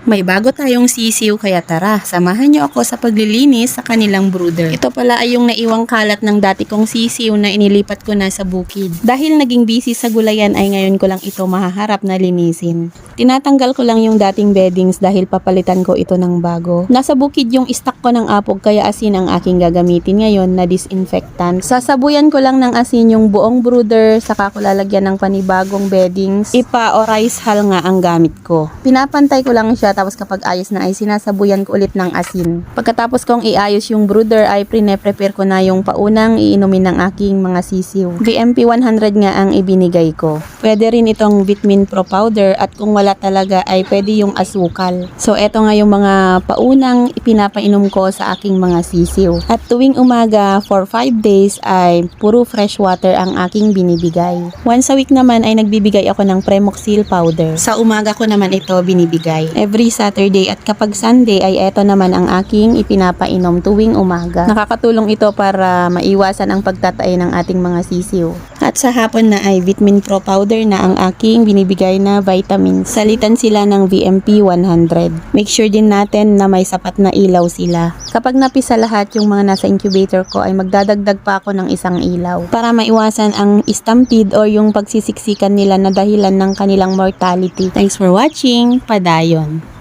May bago tayong sisiw kaya tara, samahan niyo ako sa paglilinis sa kanilang brooder. Ito pala ay yung naiwang kalat ng dati kong sisiw na inilipat ko na sa bukid. Dahil naging busy sa gulayan ay ngayon ko lang ito mahaharap na linisin. Tinatanggal ko lang yung dating beddings dahil papalitan ko ito ng bago. Nasa bukid yung stock ko ng apog kaya asin ang aking gagamitin ngayon na disinfectant. Sasabuyan ko lang ng asin yung buong brooder, saka ko lalagyan ng panibagong beddings. Ipa o rice hull nga ang gamit ko. Pinapantay ko lang siya tapos kapag ayos na ay sinasabuyan ko ulit ng asin. Pagkatapos kong iayos yung brooder ay prepare ko na yung paunang iinumin ng aking mga sisiw. VMP 100 nga ang ibinigay ko. Pwede rin itong Vitamin Pro powder at kung wala talaga ay pwede yung asukal. So eto nga yung mga paunang ipinapainom ko sa aking mga sisiw. At tuwing umaga for 5 days ay puro fresh water ang aking binibigay. Once a week naman ay nagbibigay ako ng Premoxil powder. Sa umaga ko naman ito binibigay. Every Saturday at kapag Sunday ay eto naman ang aking ipinapainom tuwing umaga. Nakakatulong ito para maiwasan ang pagtatay ng ating mga sisiw. At sa hapon na ay Vitamin Pro powder na ang aking binibigay na vitamins. Salitan sila ng VMP 100. Make sure din natin na may sapat na ilaw sila. Kapag napisa lahat yung mga nasa incubator ko ay magdadagdag pa ako ng isang ilaw para maiwasan ang stampede or yung pagsisiksikan nila na dahilan ng kanilang mortality. Thanks for watching. Padayon.